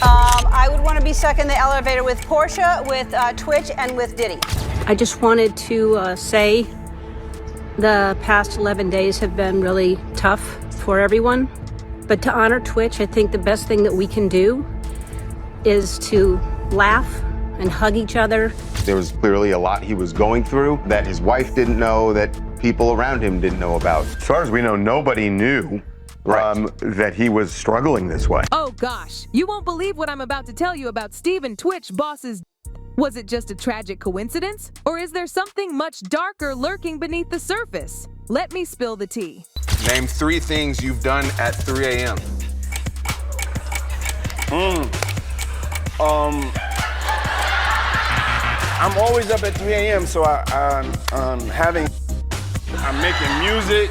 I would want to be stuck in the elevator with Portia, with Twitch, and with Diddy. I just wanted to say the past 11 days have been really tough for everyone. But to honor Twitch, I think the best thing that we can do is to laugh and hug each other. There was clearly a lot he was going through that his wife didn't know, that people around him didn't know about. As far as we know, nobody knew that he was struggling this way. Oh gosh, you won't believe what I'm about to tell you about Steven Twitch Boss's. Was it just a tragic coincidence? Or is there something much darker lurking beneath the surface? Let me spill the tea. Name 3 things you've done at 3 a.m. I'm always up at 3 a.m. so I'm making music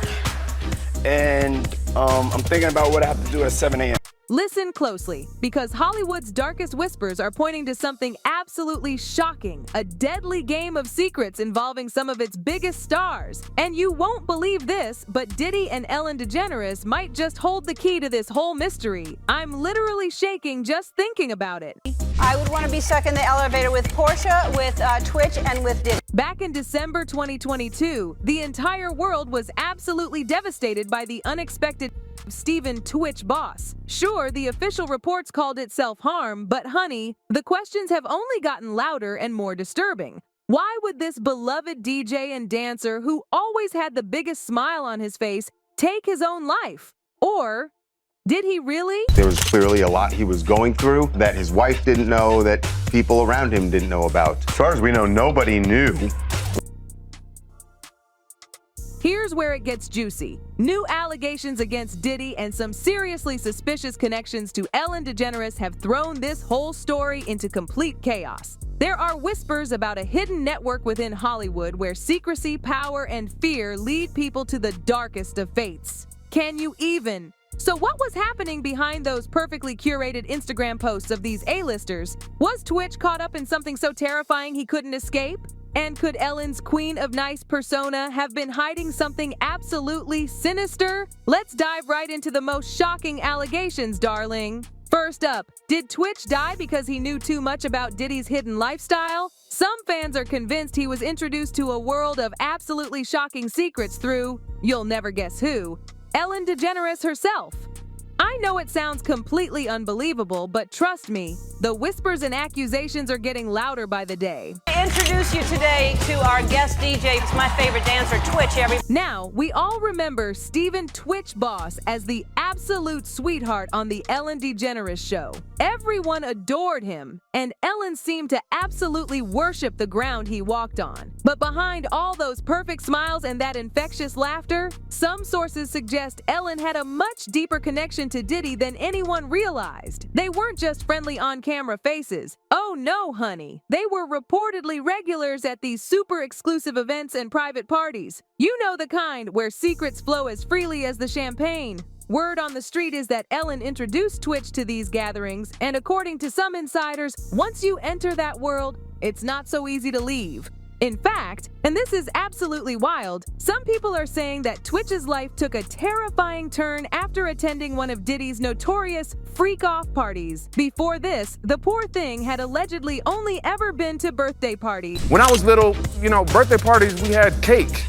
and I'm thinking about what I have to do at 7 a.m. Listen closely, because Hollywood's darkest whispers are pointing to something absolutely shocking, a deadly game of secrets involving some of its biggest stars. And you won't believe this, but Diddy and Ellen DeGeneres might just hold the key to this whole mystery. I'm literally shaking just thinking about it. I would want to be stuck in the elevator with Portia, with Twitch, and with Diddy. Back in December 2022, the entire world was absolutely devastated by the unexpected Steven Twitch Boss. Sure, the official reports called it self-harm, but honey, the questions have only gotten louder and more disturbing. Why would this beloved DJ and dancer, who always had the biggest smile on his face, take his own life? Or did he really? There was clearly a lot he was going through that his wife didn't know, that people around him didn't know about. As far as we know, nobody knew. Here's where it gets juicy. New allegations against Diddy and some seriously suspicious connections to Ellen DeGeneres have thrown this whole story into complete chaos. There are whispers about a hidden network within Hollywood where secrecy, power, and fear lead people to the darkest of fates. Can you even? So what was happening behind those perfectly curated Instagram posts of these A-listers? Was Twitch caught up in something so terrifying he couldn't escape? And could Ellen's Queen of Nice persona have been hiding something absolutely sinister? Let's dive right into the most shocking allegations, darling. First up, did Twitch die because he knew too much about Diddy's hidden lifestyle? Some fans are convinced he was introduced to a world of absolutely shocking secrets through, you'll never guess who, Ellen DeGeneres herself. I know it sounds completely unbelievable, but trust me, the whispers and accusations are getting louder by the day. I introduce you today to our guest DJ, it's my favorite dancer, Twitch. Now, we all remember Steven Twitch Boss as the absolute sweetheart on the Ellen DeGeneres show. Everyone adored him, and Ellen seemed to absolutely worship the ground he walked on. But behind all those perfect smiles and that infectious laughter, some sources suggest Ellen had a much deeper connection to Diddy than anyone realized. They weren't just friendly on-camera faces. Oh no, honey. They were reportedly regulars at these super exclusive events and private parties. You know the kind where secrets flow as freely as the champagne. Word on the street is that Ellen introduced Twitch to these gatherings, and according to some insiders, once you enter that world, it's not so easy to leave. In fact, and this is absolutely wild, some people are saying that Twitch's life took a terrifying turn after attending one of Diddy's notorious freak-off parties. Before this, the poor thing had allegedly only ever been to birthday parties. When I was little, birthday parties, we had cake.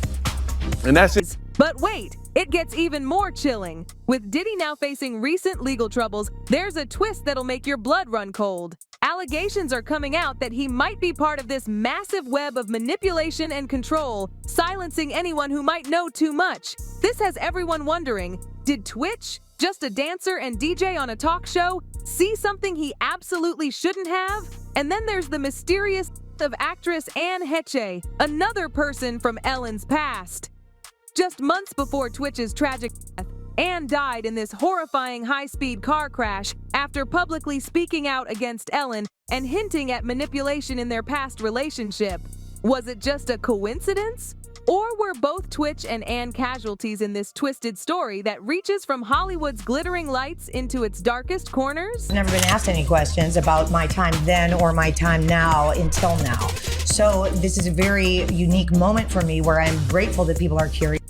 And that's it. But wait, it gets even more chilling. With Diddy now facing recent legal troubles, there's a twist that'll make your blood run cold. Allegations are coming out that he might be part of this massive web of manipulation and control, silencing anyone who might know too much. This has everyone wondering, did Twitch, just a dancer and DJ on a talk show, see something he absolutely shouldn't have? And then there's the mysterious death of actress Anne Heche, another person from Ellen's past. Just months before Twitch's tragic death, Anne died in this horrifying high-speed car crash after publicly speaking out against Ellen and hinting at manipulation in their past relationship. Was it just a coincidence? Or were both Twitch and Anne casualties in this twisted story that reaches from Hollywood's glittering lights into its darkest corners? I've never been asked any questions about my time then or my time now until now. So this is a very unique moment for me where I'm grateful that people are curious.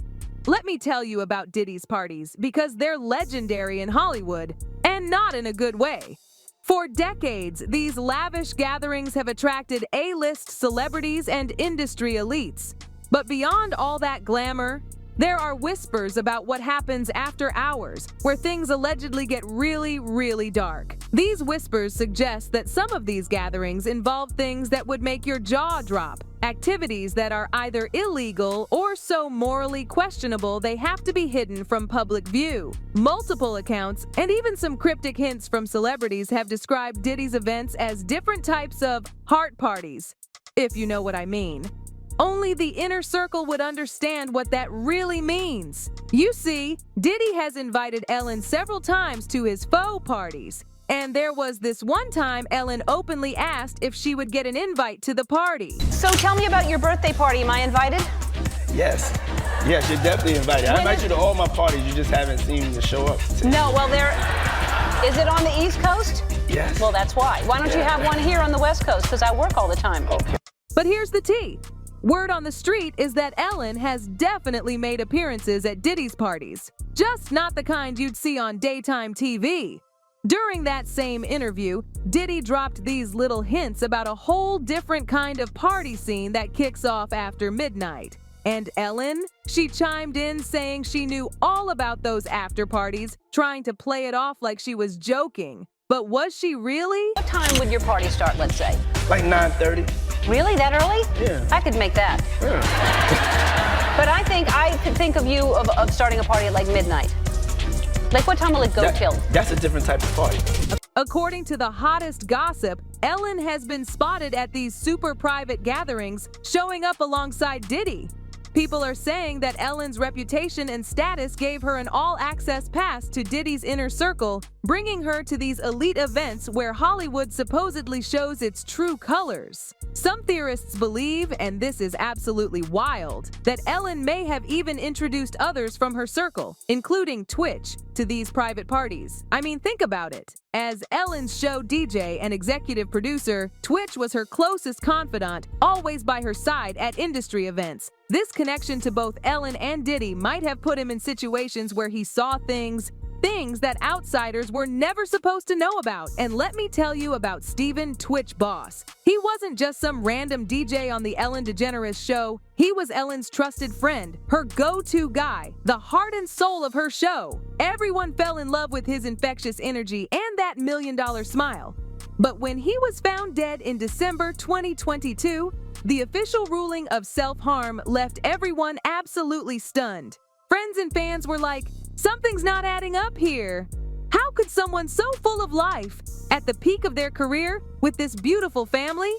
Let me tell you about Diddy's parties, because they're legendary in Hollywood, and not in a good way. For decades, these lavish gatherings have attracted A-list celebrities and industry elites. But beyond all that glamour, there are whispers about what happens after hours, where things allegedly get really, really dark. These whispers suggest that some of these gatherings involve things that would make your jaw drop, activities that are either illegal or so morally questionable they have to be hidden from public view. Multiple accounts and even some cryptic hints from celebrities have described Diddy's events as different types of heart parties, if you know what I mean. Only the inner circle would understand what that really means. You see, Diddy has invited Ellen several times to his faux parties. And there was this one time Ellen openly asked if she would get an invite to the party. So tell me about your birthday party. Am I invited? Yes. Yes, you're definitely invited. I invite you to all my parties. You just haven't seen me show up. No, well, is it on the East Coast? Yes. Well, that's why. Why don't you have one here on the West Coast? Because I work all the time. Okay. But here's the tea. Word on the street is that Ellen has definitely made appearances at Diddy's parties, just not the kind you'd see on daytime TV. During that same interview, Diddy dropped these little hints about a whole different kind of party scene that kicks off after midnight. And Ellen? She chimed in saying she knew all about those after parties, trying to play it off like she was joking. But was she really? What time would your party start, let's say? Like 9:30. Really? That early? Yeah. I could make that. Yeah. But I could think of you of starting a party at like midnight. Like what time will it go till? That's a different type of party. According to the hottest gossip, Ellen has been spotted at these super private gatherings, showing up alongside Diddy. People are saying that Ellen's reputation and status gave her an all-access pass to Diddy's inner circle, bringing her to these elite events where Hollywood supposedly shows its true colors. Some theorists believe, and this is absolutely wild, that Ellen may have even introduced others from her circle, including Twitch, to these private parties. I mean, think about it. As Ellen's show DJ and executive producer, Twitch was her closest confidant, always by her side at industry events. This connection to both Ellen and Diddy might have put him in situations where he saw things that outsiders were never supposed to know about. And let me tell you about Steven Twitch Boss. He wasn't just some random DJ on the Ellen DeGeneres show. He was Ellen's trusted friend, her go-to guy, the heart and soul of her show. Everyone fell in love with his infectious energy and that million-dollar smile. But when he was found dead in December 2022, the official ruling of self-harm left everyone absolutely stunned. Friends and fans were like, something's not adding up here. How could someone so full of life, at the peak of their career, with this beautiful family,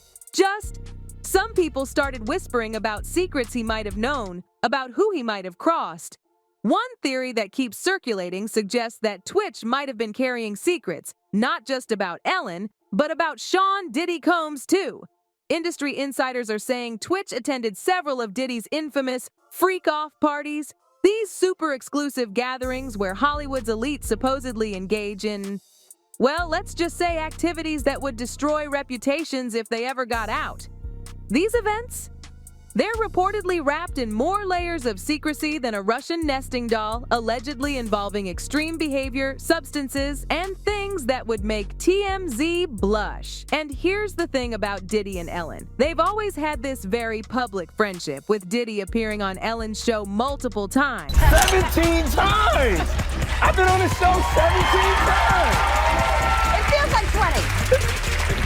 some people started whispering about secrets he might have known, about who he might have crossed. One theory that keeps circulating suggests that Twitch might have been carrying secrets, not just about Ellen, but about Sean Diddy Combs too. Industry insiders are saying Twitch attended several of Diddy's infamous freak-off parties, these super exclusive gatherings where Hollywood's elite supposedly engage in, well, let's just say activities that would destroy reputations if they ever got out. These events? They're reportedly wrapped in more layers of secrecy than a Russian nesting doll, allegedly involving extreme behavior, substances, and things that would make TMZ blush. And here's the thing about Diddy and Ellen. They've always had this very public friendship, with Diddy appearing on Ellen's show multiple times. 17 times! I've been on the show 17 times! It feels like 20.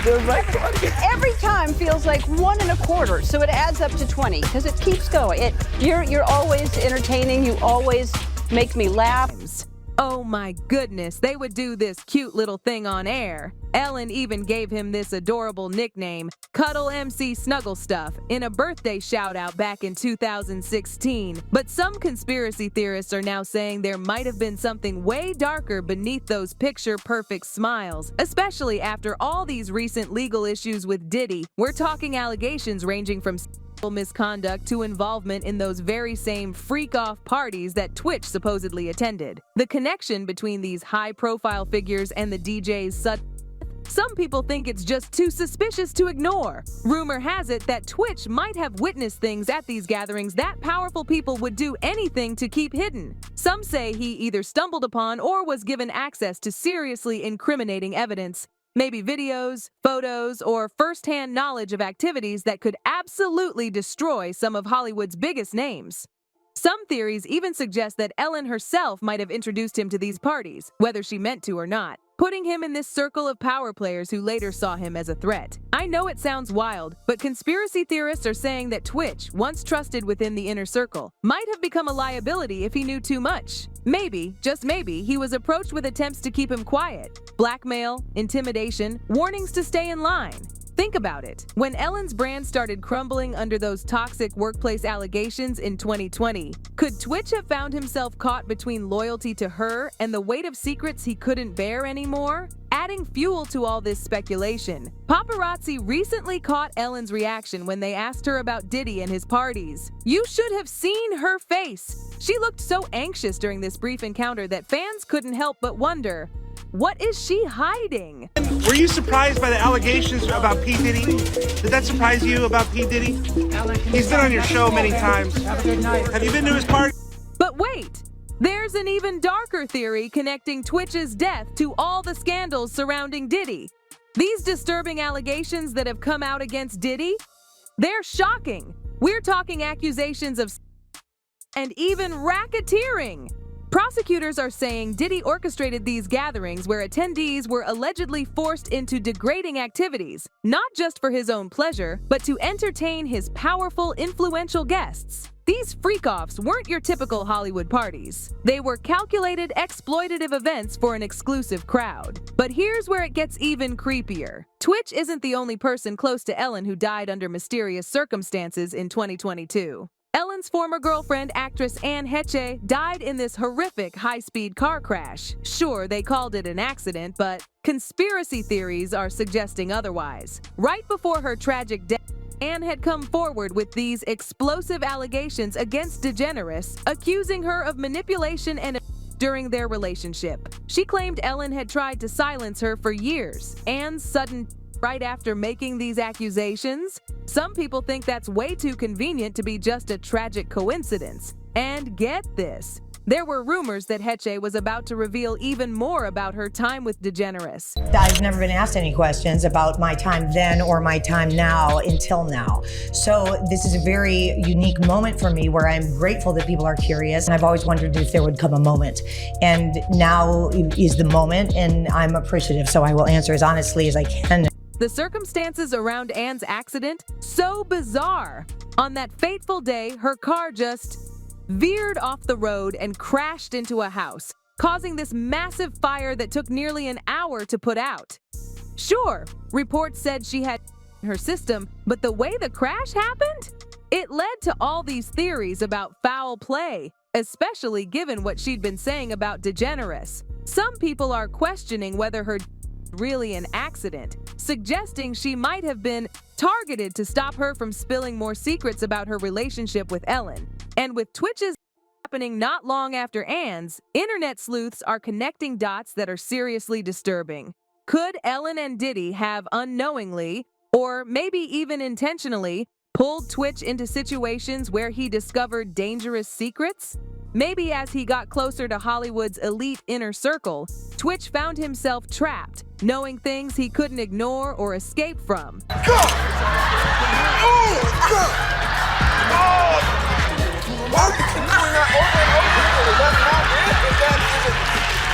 Feels like 20. Every time feels like 1 1/4, so it adds up to 20 because it keeps going. You're always entertaining. You always make me laugh. Oh my goodness, they would do this cute little thing on air. Ellen even gave him this adorable nickname, Cuddle MC Snuggle Stuff, in a birthday shout-out back in 2016. But some conspiracy theorists are now saying there might have been something way darker beneath those picture-perfect smiles, especially after all these recent legal issues with Diddy. We're talking allegations ranging from misconduct to involvement in those very same freak-off parties that Twitch supposedly attended. The connection between these high-profile figures and the DJ's some people think it's just too suspicious to ignore. Rumor has it that Twitch might have witnessed things at these gatherings that powerful people would do anything to keep hidden. Some say he either stumbled upon or was given access to seriously incriminating evidence. Maybe videos, photos, or first-hand knowledge of activities that could absolutely destroy some of Hollywood's biggest names. Some theories even suggest that Ellen herself might have introduced him to these parties, whether she meant to or not, putting him in this circle of power players who later saw him as a threat. I know it sounds wild, but conspiracy theorists are saying that Twitch, once trusted within the inner circle, might have become a liability if he knew too much. Maybe, just maybe, he was approached with attempts to keep him quiet. Blackmail, intimidation, warnings to stay in line. Think about it. When Ellen's brand started crumbling under those toxic workplace allegations in 2020, could Twitch have found himself caught between loyalty to her and the weight of secrets he couldn't bear anymore? Adding fuel to all this speculation, paparazzi recently caught Ellen's reaction when they asked her about Diddy and his parties. You should have seen her face. She looked so anxious during this brief encounter that fans couldn't help but wonder, what is she hiding? Were you surprised by the allegations about P. Diddy? Did that surprise you about P. Diddy? He's been on your show many times. Have you been to his party? But wait! There's an even darker theory connecting Twitch's death to all the scandals surrounding Diddy. These disturbing allegations that have come out against Diddy, they're shocking. We're talking accusations of and even racketeering. Prosecutors are saying Diddy orchestrated these gatherings where attendees were allegedly forced into degrading activities, not just for his own pleasure, but to entertain his powerful, influential guests. These freak-offs weren't your typical Hollywood parties. They were calculated, exploitative events for an exclusive crowd. But here's where it gets even creepier. Twitch isn't the only person close to Ellen who died under mysterious circumstances in 2022. Ellen's former girlfriend, actress Anne Heche, died in this horrific high-speed car crash. Sure, they called it an accident, but conspiracy theories are suggesting otherwise. Right before her tragic death, Anne had come forward with these explosive allegations against DeGeneres, accusing her of manipulation and during their relationship. She claimed Ellen had tried to silence her for years. Anne's sudden right after making these accusations? Some people think that's way too convenient to be just a tragic coincidence. And get this, there were rumors that Heche was about to reveal even more about her time with DeGeneres. I've never been asked any questions about my time then or my time now until now. So this is a very unique moment for me where I'm grateful that people are curious, and I've always wondered if there would come a moment. And now is the moment, and I'm appreciative, so I will answer as honestly as I can. The circumstances around Anne's accident, so bizarre. On that fateful day, her car just veered off the road and crashed into a house, causing this massive fire that took nearly an hour to put out. Sure, reports said she had her system, but the way the crash happened? It led to all these theories about foul play, especially given what she'd been saying about DeGeneres. Some people are questioning whether her really an accident, suggesting she might have been targeted to stop her from spilling more secrets about her relationship with Ellen. And with Twitch's happening not long after Anne's, internet sleuths are connecting dots that are seriously disturbing. Could Ellen and Diddy have unknowingly, or maybe even intentionally, pulled Twitch into situations where he discovered dangerous secrets? Maybe as he got closer to Hollywood's elite inner circle, Twitch found himself trapped, knowing things he couldn't ignore or escape from.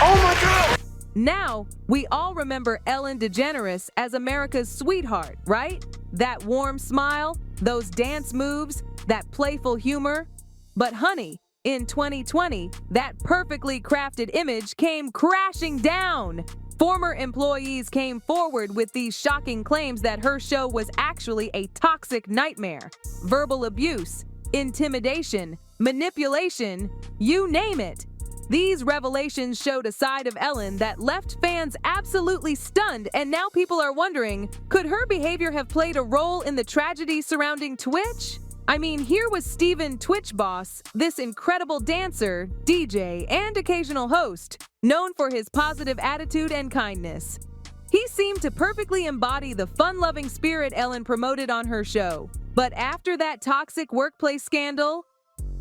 Oh my God! Now, we all remember Ellen DeGeneres as America's sweetheart, right? That warm smile, those dance moves, that playful humor. But honey, in 2020, that perfectly crafted image came crashing down. Former employees came forward with these shocking claims that her show was actually a toxic nightmare. Verbal abuse, intimidation, manipulation, you name it. These revelations showed a side of Ellen that left fans absolutely stunned, and now people are wondering, could her behavior have played a role in the tragedy surrounding Twitch? I mean, here was Steven Twitch Boss, this incredible dancer, DJ, and occasional host, known for his positive attitude and kindness. He seemed to perfectly embody the fun-loving spirit Ellen promoted on her show. But after that toxic workplace scandal,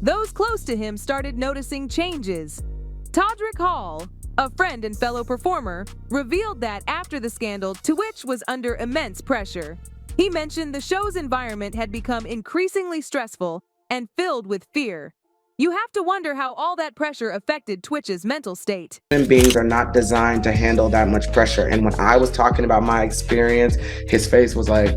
those close to him started noticing changes. Todrick Hall, a friend and fellow performer, revealed that after the scandal, tWitch was under immense pressure. He mentioned the show's environment had become increasingly stressful and filled with fear. You have to wonder how all that pressure affected tWitch's mental state. Human beings are not designed to handle that much pressure. And when I was talking about my experience, his face was like,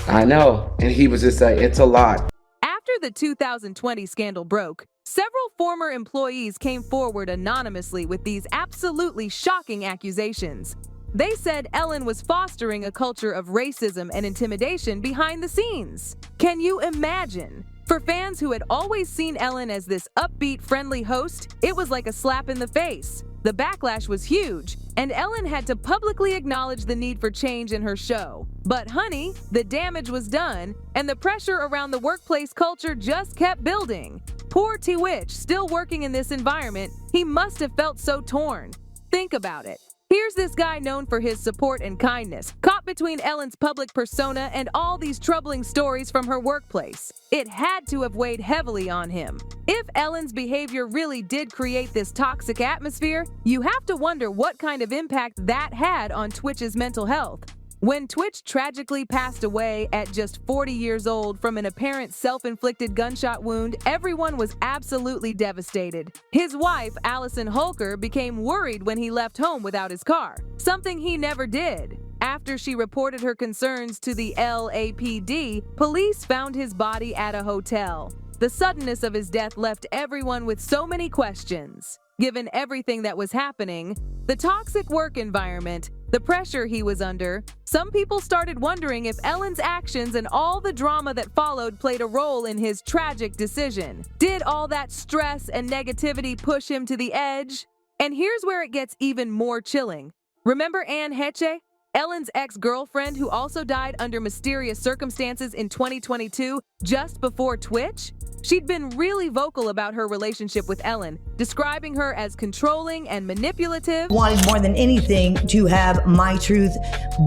I know. And he was just like, it's a lot. After the 2020 scandal broke, several former employees came forward anonymously with these absolutely shocking accusations. They said Ellen was fostering a culture of racism and intimidation behind the scenes. Can you imagine? For fans who had always seen Ellen as this upbeat, friendly host, it was like a slap in the face. The backlash was huge, and Ellen had to publicly acknowledge the need for change in her show. But honey, the damage was done, and the pressure around the workplace culture just kept building. Poor tWitch, still working in this environment, he must have felt so torn. Think about it. Here's this guy known for his support and kindness, caught between Ellen's public persona and all these troubling stories from her workplace. It had to have weighed heavily on him. If Ellen's behavior really did create this toxic atmosphere, you have to wonder what kind of impact that had on tWitch's mental health. When tWitch tragically passed away at just 40 years old from an apparent self-inflicted gunshot wound, everyone was absolutely devastated. His wife, Allison Holker, became worried when he left home without his car, something he never did. After she reported her concerns to the LAPD, police found his body at a hotel. The suddenness of his death left everyone with so many questions. Given everything that was happening, the toxic work environment, the pressure he was under, some people started wondering if Ellen's actions and all the drama that followed played a role in his tragic decision. Did all that stress and negativity push him to the edge? And here's where it gets even more chilling. Remember Anne Heche, Ellen's ex-girlfriend who also died under mysterious circumstances in 2022, just before tWitch? She'd been really vocal about her relationship with Ellen, describing her as controlling and manipulative. Wanted more than anything to have my truth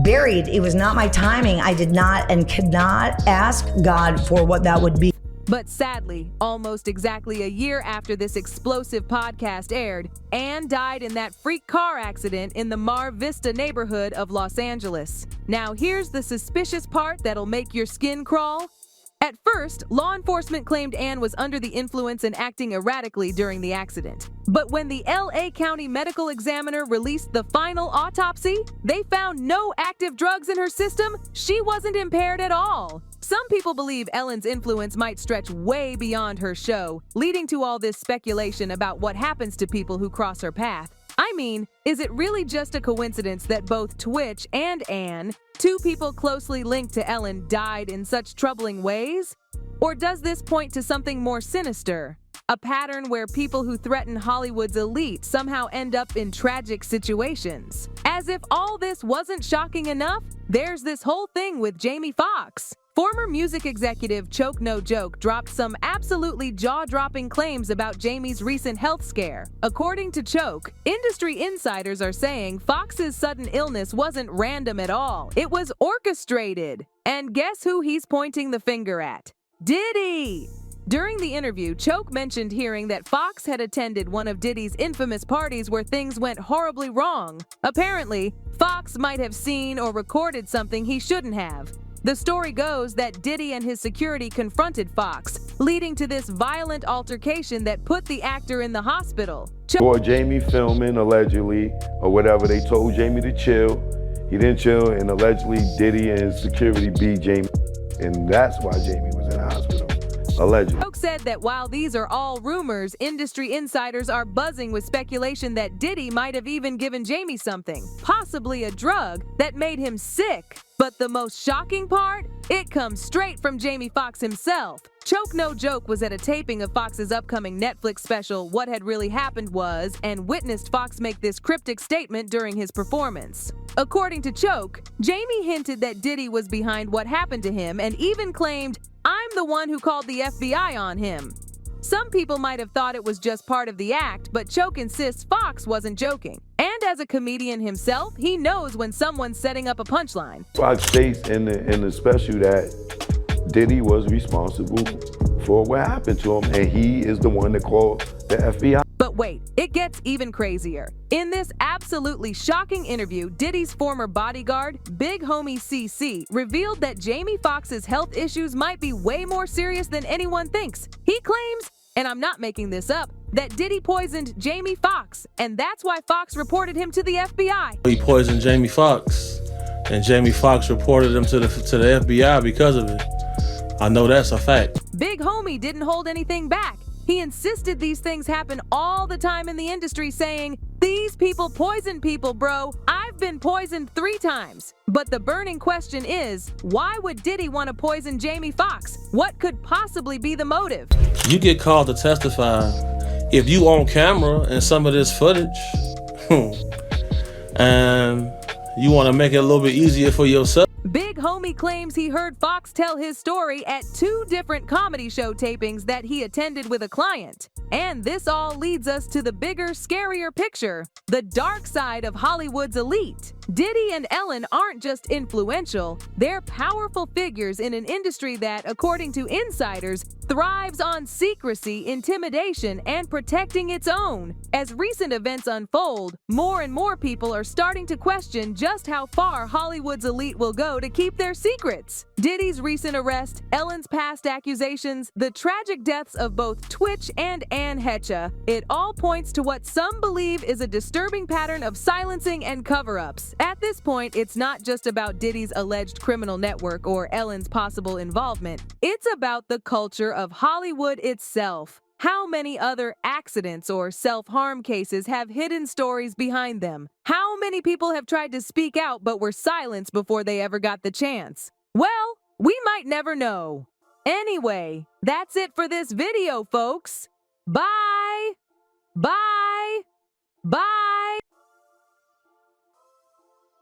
buried. It was not my timing. I did not and could not ask God for what that would be. But sadly, almost exactly a year after this explosive podcast aired, Anne died in that freak car accident in the Mar Vista neighborhood of Los Angeles. Now here's the suspicious part that'll make your skin crawl. At first, law enforcement claimed Anne was under the influence and acting erratically during the accident. But when the LA County Medical Examiner released the final autopsy, they found no active drugs in her system. She wasn't impaired at all. Some people believe Ellen's influence might stretch way beyond her show, leading to all this speculation about what happens to people who cross her path. I mean, is it really just a coincidence that both tWitch and Anne, two people closely linked to Ellen, died in such troubling ways? Or does this point to something more sinister? A pattern where people who threaten Hollywood's elite somehow end up in tragic situations? As if all this wasn't shocking enough, there's this whole thing with Jamie Foxx. Former music executive Choke No Joke dropped some absolutely jaw-dropping claims about Jamie's recent health scare. According to Choke, industry insiders are saying Foxx's sudden illness wasn't random at all. It was orchestrated. And guess who he's pointing the finger at? Diddy! During the interview, Choke mentioned hearing that Foxx had attended one of Diddy's infamous parties where things went horribly wrong. Apparently, Foxx might have seen or recorded something he shouldn't have. The story goes that Diddy and his security confronted Foxx, leading to this violent altercation that put the actor in the hospital. Or Jamie filming, allegedly, or whatever, they told Jamie to chill. He didn't chill, and allegedly Diddy and his security beat Jamie. And that's why Jamie was in the hospital, allegedly. Choke said that while these are all rumors, industry insiders are buzzing with speculation that Diddy might have even given Jamie something, possibly a drug, that made him sick. But the most shocking part? It comes straight from Jamie Foxx himself. Choke No Joke was at a taping of Foxx's upcoming Netflix special, What Had Really Happened Was, and witnessed Foxx make this cryptic statement during his performance. According to Choke, Jamie hinted that Diddy was behind what happened to him and even claimed, "I'm the one who called the FBI on him." Some people might have thought it was just part of the act, but Choke insists Foxx wasn't joking. And as a comedian himself, he knows when someone's setting up a punchline. Foxx states in the special that Diddy was responsible for what happened to him, and he is the one that called the FBI. But wait, it gets even crazier. In this absolutely shocking interview, Diddy's former bodyguard, Big Homie CC, revealed that Jamie Foxx's health issues might be way more serious than anyone thinks. He claims, and I'm not making this up, that Diddy poisoned Jamie Foxx, and that's why Foxx reported him to the FBI. He poisoned Jamie Foxx, and Jamie Foxx reported him to the FBI because of it. I know that's a fact. Big Homie didn't hold anything back. He insisted these things happen all the time in the industry, saying, "These people poison people, bro. I've been poisoned 3 times." But the burning question is, why would Diddy want to poison Jamie Foxx? What could possibly be the motive? You get called to testify if you on camera and some of this footage, and you want to make it a little bit easier for yourself. Big Homie claims he heard Foxx tell his story at 2 different comedy show tapings that he attended with a client. And this all leads us to the bigger, scarier picture, the dark side of Hollywood's elite. Diddy and Ellen aren't just influential, they're powerful figures in an industry that, according to insiders, thrives on secrecy, intimidation, and protecting its own. As recent events unfold, more and more people are starting to question just how far Hollywood's elite will go to keep their secrets. Diddy's recent arrest, Ellen's past accusations, the tragic deaths of both Twitch and Anne Heche, it all points to what some believe is a disturbing pattern of silencing and cover-ups. At this point, it's not just about Diddy's alleged criminal network or Ellen's possible involvement. It's about the culture of Hollywood itself. How many other accidents or self-harm cases have hidden stories behind them? How many people have tried to speak out but were silenced before they ever got the chance? Well, we might never know. Anyway, that's it for this video, folks. Bye! Bye! Bye!